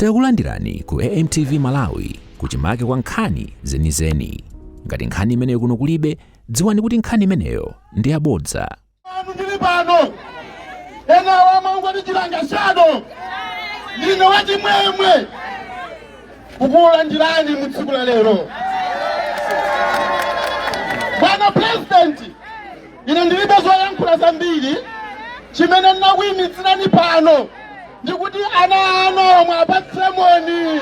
Takulandirani ku AMTV Malawi kuchimake kwa nkhani zenizeni. Ngati nkhani imeneyo kuno kulibe, dziwani kuti nkhani imeneyo ndi yabodza. Anu ndili pano, ena wamangu ndi chilanga chado, ndine wachimwemwe, kukulandirani mu tsiku la lero. Bwana President, ine ndilibe zoyankhula zambiri, chimene ndinakuyimitsirani pano ndikuti ana ano mwapatse moni.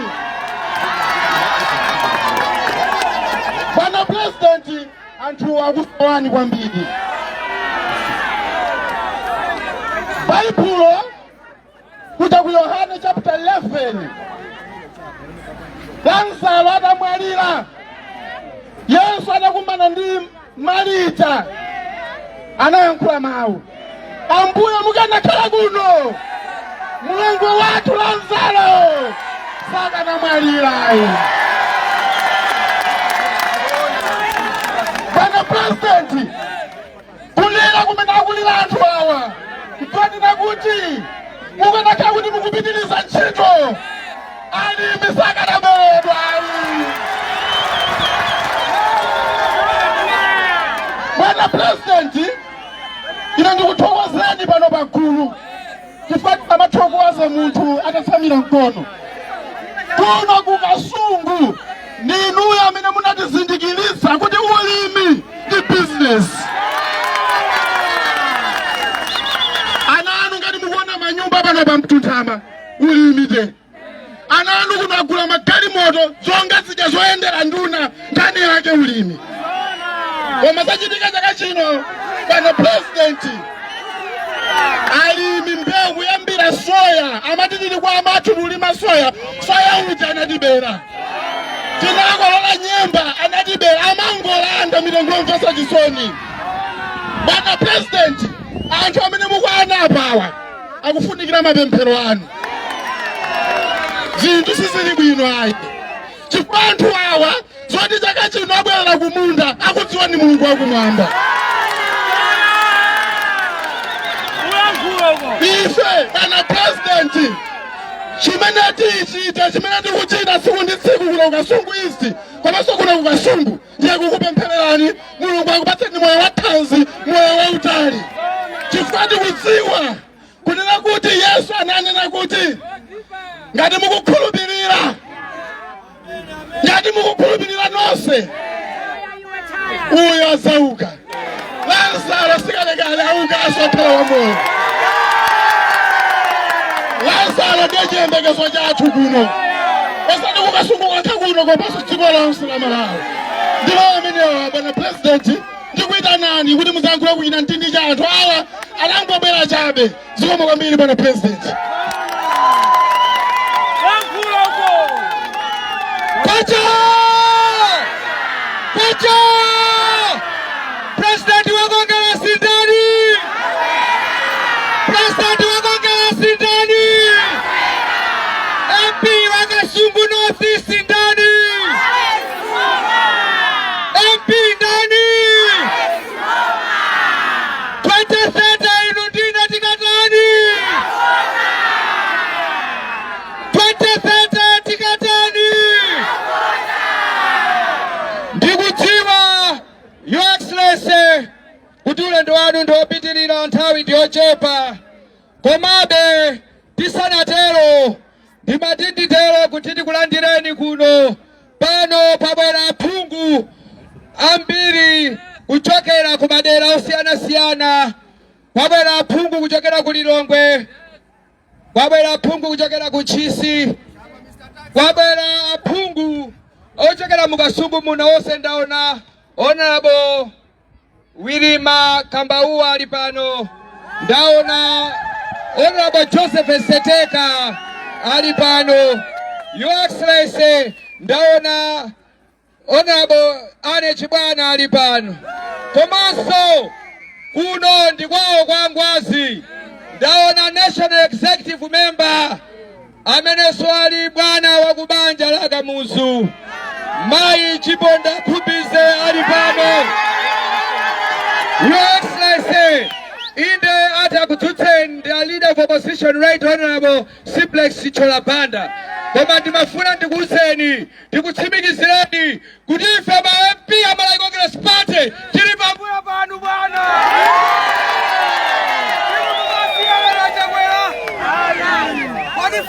Bwana President, anthu akusowani kwambiri. Baibulo kuja ku Yohane chapter 11, Lazaro atamwalira, Yesu anakumana ndi Marita, anayankhula mawu, Ambuye mukanakhala kuno, Mulungu wathu Lazaro sakanamwalira. Bwana President, kulira kumene akulira anthu awa, kufanira kuti mukanakhala kuti mukupitiriza ntchito, alimi sakanamedwa. Bwana President, ine ndikuthokozeni pano pagulu, chifukwa amathokoza munthu atatsamira mkono. Kuno kukasungu ni inuyo amene munatizindikiritsa kuti ulimi ndi business. Ana anu ngati mukuona manyumba pano pa Mtunthama, ulimi te. Ana anu kunagula magalimoto zonga zija zoyendera nduna, ndani yake ulimi. Koma zachitika chaka chino, Bwana President, alimi mbewu yambira soya, amati tili kwa amatu mulima soya uja anatibera. Tinakolola nyemba anatibera, amangolanda milongo mvesa chisoni. Bwana President, anthu amene mukwana apawa akufunikira mapemphero anu. Zinthu sizili bwino ayi. Chifukwa anthu awa zoti chaka chino abwerera kumunda akudziwani Mulungu wakumwamba. Ife Bwana President, chimene tichita, chimene tikuchita tsiku ndi tsiku kuno kukasungu izi, komanso kuno kukasungu, ndiye kukupemphererani Mulungu akupatseni moyo wathanzi, moyo wautali. Chifukwa tikudziwa kunena kuti Yesu ananena kuti ngati mukukhulupirira nonse, uyo adzauka. Lazaro sikalekale auka asopera wamoyo. Lazaro ndiye chiyembekezo chathu kuno. Osati kukasungu kwathu kuno komanso dziko lonse la Malawi. Ndipo amenewa Bwana President, ndikuyitanani kuti muzayankhule kuchita mtindi cha anthu awa anangobwera chabe. Zikomo kwambiri Bwana President. Pacha! Pacha! President wakongera sindani! President wakongera sindani! MP wakasungu North sindani! MP ndani! 2030 inundina tikatani! 2030 tikatani! Ndikudziwa Your Excellency kuti ulendo wanu ndiopitirira nthawi ndiochepa, komabe tisanatero ndimati nditero kuti tikulandireni kuno. Pano pabwera aphungu ambiri kuchokera ku madera osiyanasiyana. Kwabwera aphungu kuchokera ku Lilongwe, kwabwera aphungu kuchokera ku Chisi, kwabwera aphungu ochokera mu Kasungu muno wonse. Ndaona Honorable Wilima Kambauwa ali pano, ndaona Honorable Joseph Seteka ali pano, Your Excellency, ndaona Honorable Anne Chibwana ali pano. Komanso kuno ndi kwawo kwa Ngwazi, ndaona National Executive Member amenenso ali bwana wa kubanja la Kamuzu, Mai Chiponda Kubize ali pano. Your Excellency, inde ata kututseni the leader of opposition, Right Honorable Simplex Cholabanda. koma ndimafuna ndikuwuzeni ndikutsimikizireni kuti ife ma MP a Malawi Congress Party tili pambuyo panu bwana.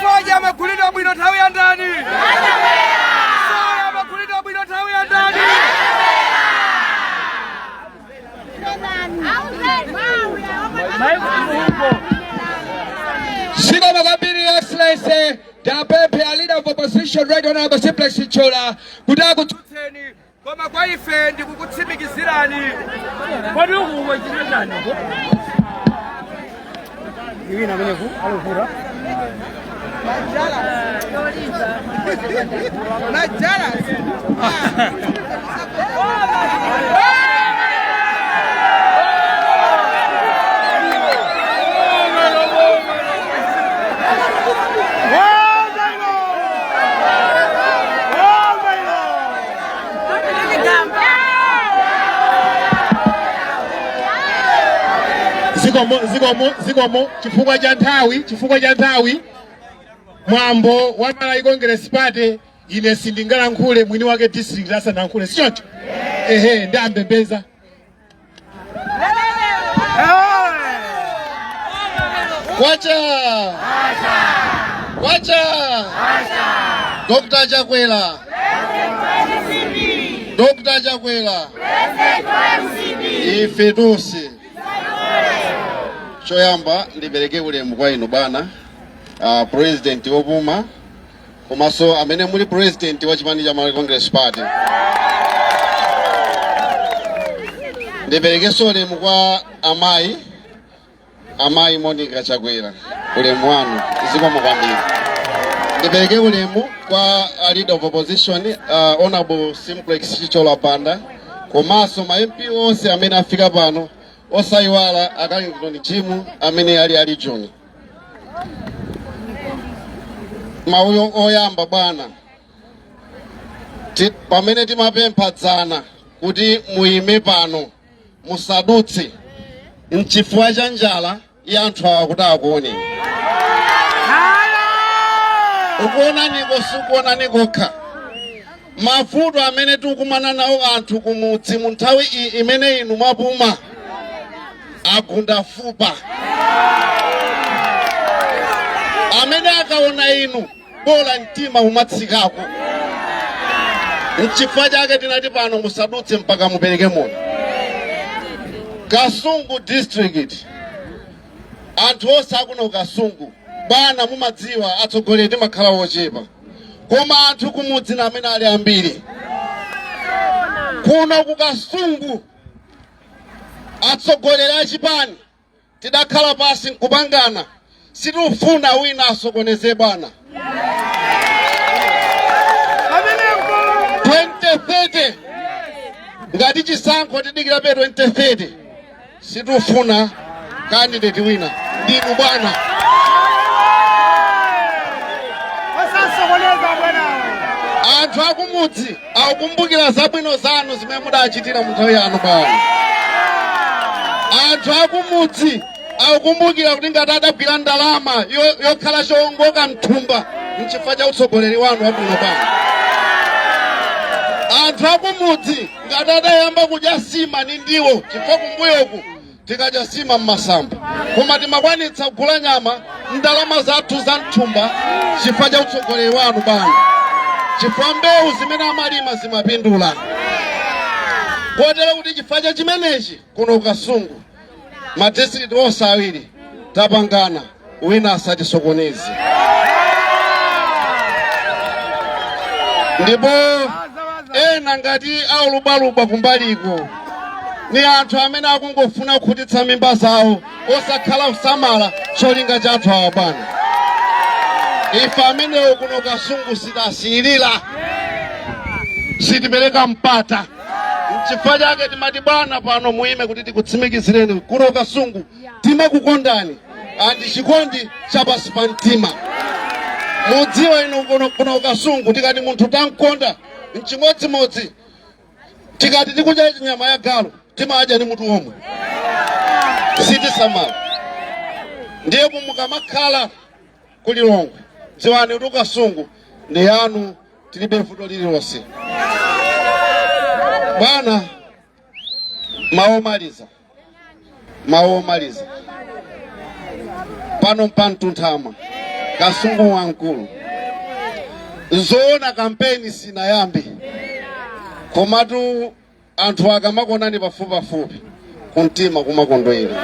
Kwani amagulidwa bwino nthawi ya ndani? Amagulidwa bwino nthawi ya ndani? Sikoma kwambiri Your Excellency, ndapepe a leader of opposition Right Honorable Simplex Chichola kuti akutsutseni, koma kwa ife ndikukutsimikizirani. Kodi uku chitendani ko? Iwi na mwenyeku alukura. Najala. Zikomo chifukwa cha nthawi mwambo wa Malawi Congress Party ine sindingalankhule mwini wake district asanankhule sichoncho. Ehe ndambembeza. Kwacha Dr. Chakwera ife tonse choyamba ndipereke ulemu kwa inu bwana president wopuma komanso amene muli president wa chipani cha Malawi Congress Party. Ndiperekenso ulemu kwa amayi Monica Chakwera, ulemu wanu zikomo kwambiri. Ndipereke ulemu kwa leader of opposition Honorable Simplex Chichola Banda komanso ma MP onse amene afika pano osayiwala Akalington Chimu amene ali John. Mauyo oyamba bwana pamene timapemphadzana kuti muime pano musadutse mchifukwa cha njala ya anthu awa kuti akuone. Ukuona nikokha mavuto amene tikukumana nawo anthu kumudzi mu nthawi imene inu mwapuma agunda fupa. Amene akaona inu bola mtima umatsikako. Mchifukwa chake tinati pano musadutse mpaka mupereke moyo. Kasungu district anthu onse akuno Kasungu bwana mumadziwa atsogoleri timakhala ochepa, koma anthu kumudzi na amene ali ambiri. Kuno ku Kasungu atsogoleri achipani tidakhala pasi nkupangana sitifuna wina asokoneze bwana. 2030 ngati chisankho tidikira pe 2030 sitifuna candidate wina ndinu bwana. Anthu akumudzi akukumbukira zabwino zanu zimene mudachitira mu nthawi yanu bwana. Anthu akumudzi akukumbukira kuti ngati adagwira ndalama yokhala chowongoka mthumba mchifukwa cha utsogoleri wanu wabwino bwana. Anthu akumudzi ngati adayamba kudya sima ni ndiwo chifukwa kumbuyoku tikadya sima mmasamba, koma timakwanitsa kugula nyama ndalama zathu za mthumba chifukwa cha utsogoleri wanu bwana. Chifukwa mbewu zimene amalima zimapindula. Kotero kuti chifukwa cha chimenechi kuno Kasungu madistrict onse awiri tapangana wina asatisokoneze. Ndipo ena ngati aulubaluba kumbaliko ni anthu amene akungofuna kukhutitsa mimba zawo osakhala kusamala cholinga cha anthu awa bwana. Ife amenewo kuno Kasungu sitasiyirira, sitipereka mpata. Chifukwa chake timati bwana pano muime kuti tikutsimikizireni kuno Kasungu timakukondani andi chikondi chapasi pa mtima. Mudziwa inu kuno Kasungu tikati munthu tamkonda mchimodzimodzi tikati tikudya nyama ya galo timadya ni mutu omwe sitisamala. Ndiye mukamakhala kulilongwe dziwani kuti Kasungu ndi yanu, tilibe vuto lililonse. Bwana, mawu omaliza pano mpantunthama Kasungu wankulu zoona kampeni sinayambe komatu anthu akamakonani pafupi kumtima kumakondwera.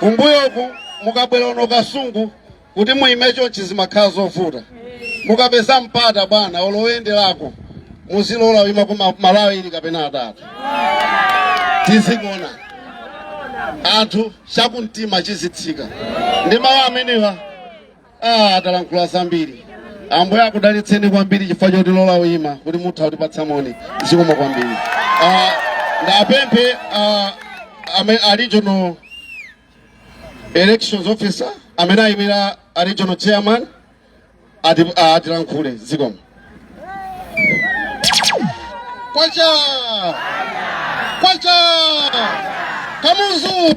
Kumbuyoku mukabwera uno Kasungu kuti muimecho chizimakhala zovuta, mukapeza mpata bwana oloyenderako muzilola wima kuma Malawi ili kapena atatu tizikona anthu chakumtima chizitsika. Ndi mawu amenewa atalankhula zambiri. Ambuye akudalitseni kwambiri chifukwa choti lola wima kuti mutha kutipatsa moni zikomo kwambiri. Ndapemphe a regional elections officer amene ayimira a regional chairman atilankhule zikomo. Kwacha Kamuzu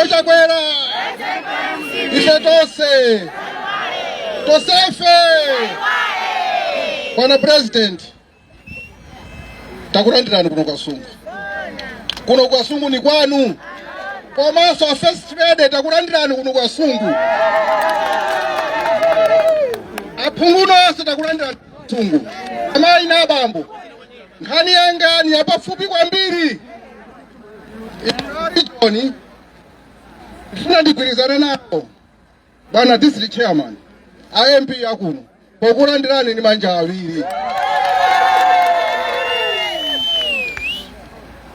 Ochakwera ife tosefe. Bwana President, takulandirani kuno Kasungu. Kuno Kasungu ni kwanu. Komanso a First Lady takulandirani kuno Kasungu. Aphunguno onse takulandirani Kasungu. Amayi na abambo, nkhani yanga ni yapafupi kwambiri. Ichoni ndifuna ndigwirizane nawo bwana district chairman MP yakuno pokulandirani ni manja awiri.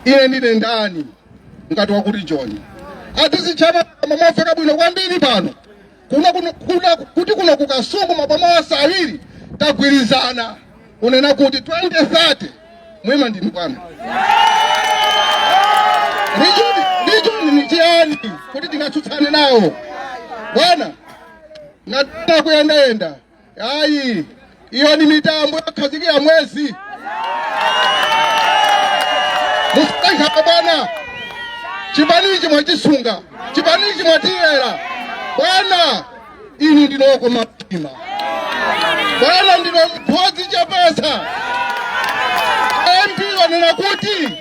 Ine ndine ndani ngati wakuti John district chairman mamafika bwino kwambiri pano kuti kuno ku Kasungu maboma awiri tagwirizana unena kuti 2030 mwema ndini bwana. Ndicho ni tiani kuti tingatsutsane nawo bwana. Nataka kuyenda ayi iyo ni mitambo yakhazikira mwezi musikankha bwana. Chipanichi mwachisunga, chipanichi mwatiyera bwana. Ini ndinoko mapima bwana, ndino mphodzi chapesa. MP wanena kuti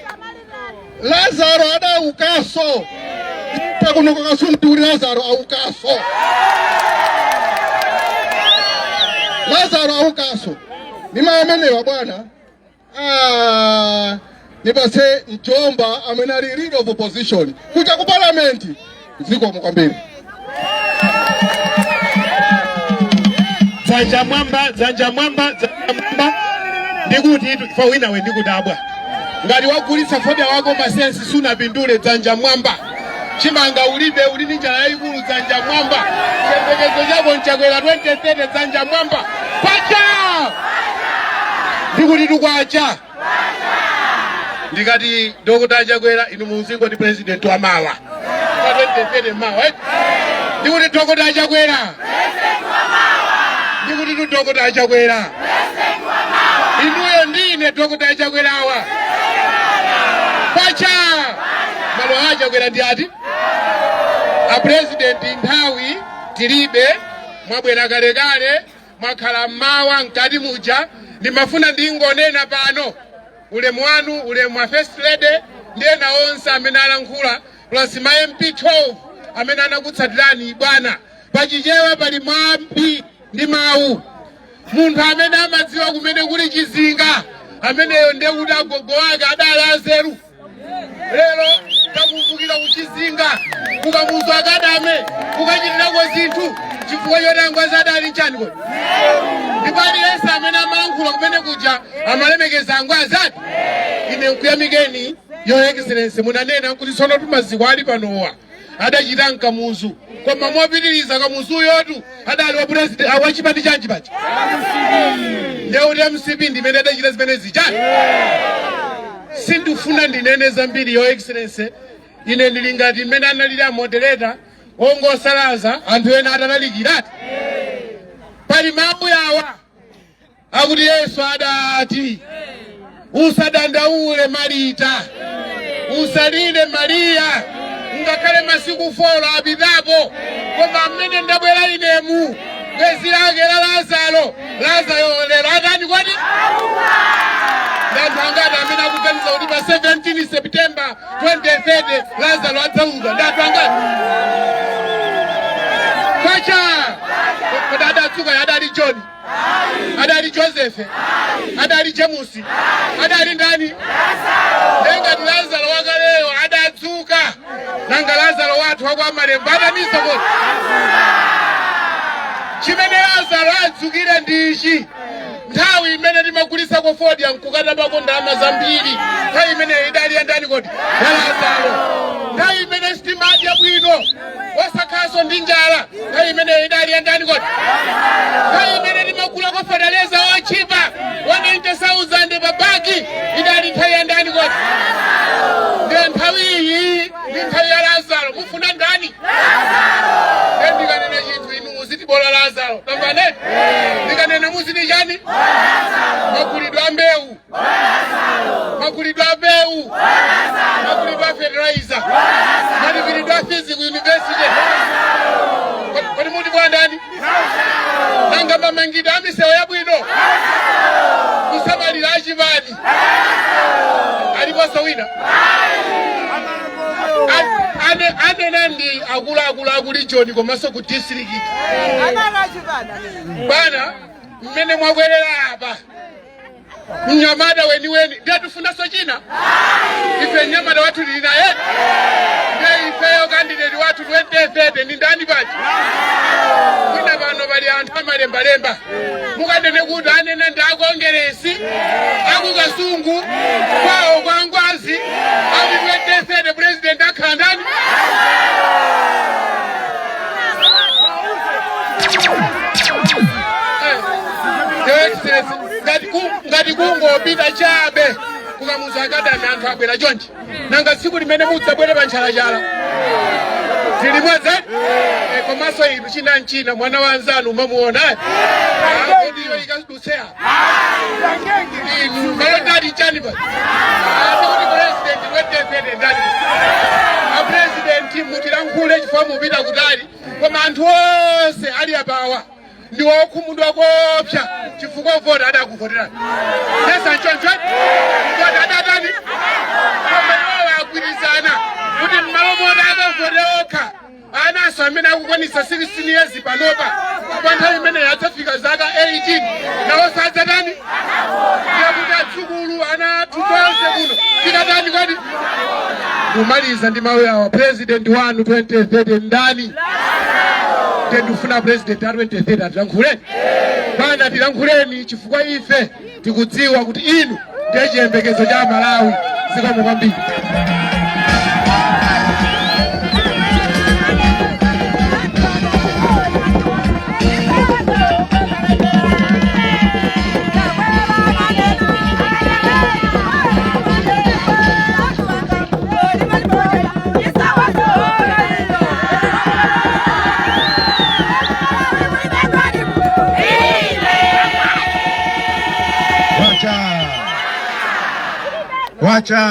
Lazaro adaukaso kuno Kasungu kuti Lazaro aukaso. Lazaro aukaso nimamenewa bwana. Nipase Njomba amene ali leader of opposition kuja ku parliament zikomo kwambiri. Dzanja mwamba ndikuti fa wina we ndikudabwa ngati wagulitsa fobia wako masensi suna pindule. Dzanja mwamba chimanga ulibe uli ndi njala yayikulu. Dzanja mwamba chembekezo chako nchakwera 2030. Dzanja mwamba pacha ndikuti tukwacha ndikati Dr. Chakwera inu muzingo ndi president wa mawa 2030 mawa ndikuti Dr. Chakwera ndikuti Dr. Chakwera inuyo ndine Dr. Chakwerawa pacha malo achakwera ndi ati a president nthawi tilibe mwabwera kalekale mwakhala mawa mkati muja. Ndimafuna ndingonena pano ulemu wanu ulemu wa First Lady ndena onse amene alankhula plus ma MP 12 amene anakutsatirani bwana. Pachichewa pali mwambi ndi mawu. Munthu amene amadziwa kumene kuli chizinga ameneyo ndiye kuti agogo wake adali anzeru. Lero takumbukira kuchizinga kukamuzo akadame kukachitirako zinthu chifukwa chotangwa zadali chani kodi. Ndipani yense amene amalankhula kumene kuja amalemekeza angwazati. Ine nkuyamikeni Your Excellency munanena kuti sono tumaziko ali panowa adachita nkamuzu koma mopitiriza kamuzu yotu adali wa president awachipati chanji pacha ndeuti MCP ndimene adachita zimene zichani. Sindifuna ndinene zambiri Your Excellency. Ine ndili ngati mmene analira moderator ongosalaza anthu ena atalalikirati. Pali mawu yawa akuti Yesu adati usadandaule Marita, usalile Maria, mufolo abitapo koma mmene ndabwera inemu bwezi lake la Lazaro lero atani kwati ndanthu angati amene akuganiza kuti pa 17 September 2030 Lazaro adzauka ndanthu angati kwacha kodi adatsuka adali John adali Joseph adali James adali ndani ngati Lazaro wakaleyo adatsuka nanga Lazaro wathu wakwamalemba adaniso kodi chimene Lazaro adzukire ndichi nthawi imene timagulisa ko Ford yankukata pako ndalama zambiri nthawi imene idali yandani kodi ya Lazaro nthawi imene sitimadi yabwino wasakhaso ndi njala nthawi imene idali yandani kodi nthawi imene timagula ko fertilizer ochipa 190,000 babaki idali nthawi yandani kodi ndiye nthawi iyi ndi nthawi ya Lazaro mufuna ndani ndikanene chinthu inu muzitibola Lazaro tambane ndikanene muziti chani makulidwe a mbewu makulidwe a mbewu makulidwe a fertilizer makulidwe a physics university kodi muti bwa ndani nanga mamangidwe a misewu yabwino kusamalira achivani aliponso wina anena ndi akulu John komanso ku district bana mmene mwabwerera apa mnyamata weni ndatufunanso china ife mnyamata wathu lili naye ndiye ifeyo kandidate wathu 2030 ndi ndani pachi kwina pano pali anthu amalembalemba mukanene kuti anena ndi akongeresi akukasungu kwawo kwa ngwazi aku 2030 president akhala ndani ngati kungopita chabe kukamuza akadami anthu abwera chonchi nanga tsiku limene mudzabwere pa ntchalatchala tilimweze komanso inu china mwana wa anzanu umamuona kodiyo ikadutseya inu malondati chani pa kuti president wetefete ndani apresidenti mutilankhule chifukwa mupita kutali koma anthu onse ali apawa ndi wokhumudwa kopsa chifukwa vota adakuvoterani nesa nchoncho vota adatani koma iwo agwirizana kuti mmalo moti akavote okha anaso amene akukwanisa 16 years panopa kwa nthawi imene yadzafika zaka 18 nawo sadzatani yakuti atsukulu ana athu tonse kuno tikatani kodi kumaliza ndi mawu yawo president wanu 2030 ndani ndikufuna president a 2030 atilankhuleni bana tilankhuleni chifukwa ife tikudziwa kuti inu ndiye chiyembekezo cha Malawi zikomo kwambiri Kwacha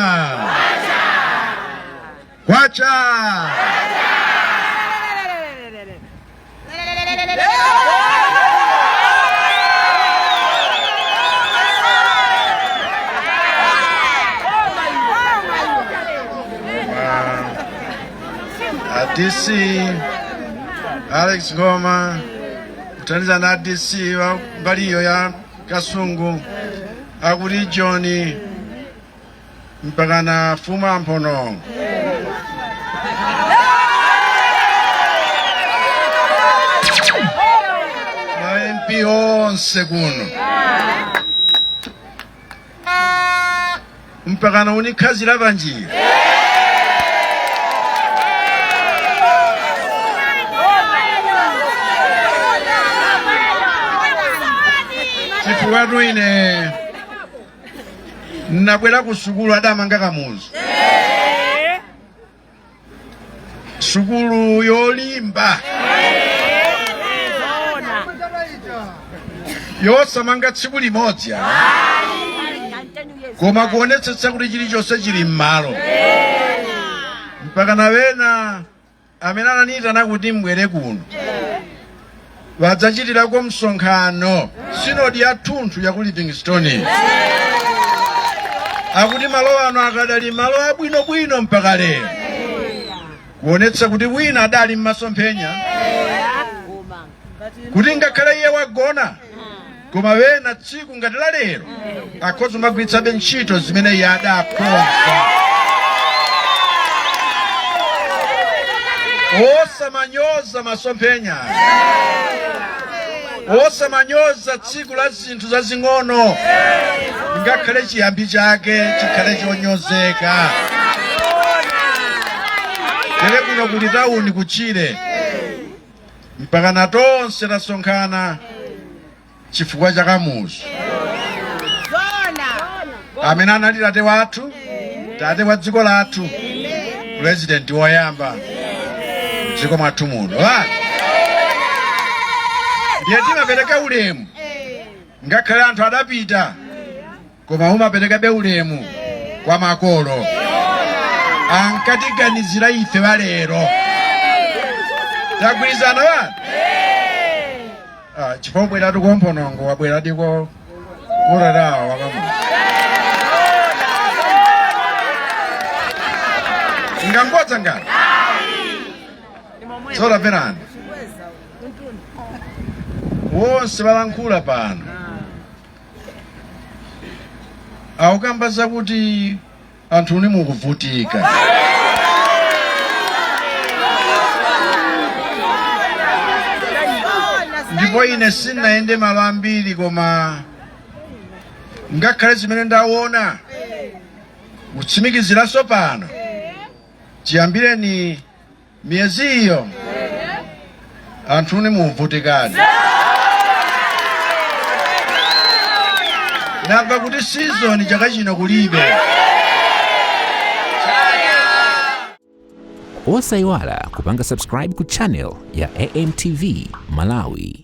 DC Alex Ngoma kutaniza na DC wa mbaliyo ya Kasungu akuli John mpaka na Fuma Mpono na MP onse kuno mpaka na unikazi labanji chifukwa ine nabwera ku sukulu adamanga kamuzu sukulu yolimba yosamanga tsiku limodzi koma kuonetsetsa kuti chilichonse chili m'malo mpaka na wena amene ananiyitana kuti mbwere kuno vadzachitirako msonkhano sinodi ya thunthu ya ku Livingstone. Akuti malo ano akadali malo abwinobwino mpaka lero, kuonetsa kuti wina adali m'masomphenya, kuti ngakhale iye wagona koma wena tsiku ngati la lero akhoza kumagwiritsabe ntchito zimene iye adakonza. Osamanyoza masomphenya, osamanyoza tsiku la zinthu zazing'ono, ngakhale chiyambi chake chikhale chonyozeka. Tere kuno kuli tauni kuchire mpaka na tonse tasonkhana chifukwa cha Kamuzu amene anali tate wathu, tate wa dziko lathu, president woyamba dziko mwathu muno. Ndiye timapereka ulemu ngakhale anthu adapita, koma umaperekabe ulemu kwa makolo ankatiganizira ife walero. Tagwirizana bana? Chifukwa bwera tuko mphonongo wabwera tiko murarawa wa Kamuzu. Ngangodza ngati sola verani wonse balankhula pano akukamba zakuti anthu ni mukuvutika. Ndipo ine sinaende malo ambiri, koma ngakhale zimene ndaona kutsimikiziranso pano chiyambireni miyezi iyo anthu ni muvutikani. Ndamva kuti season chaka chino kulibe. Osayiwala kupanga subscribe ku channel ya AMTV Malawi.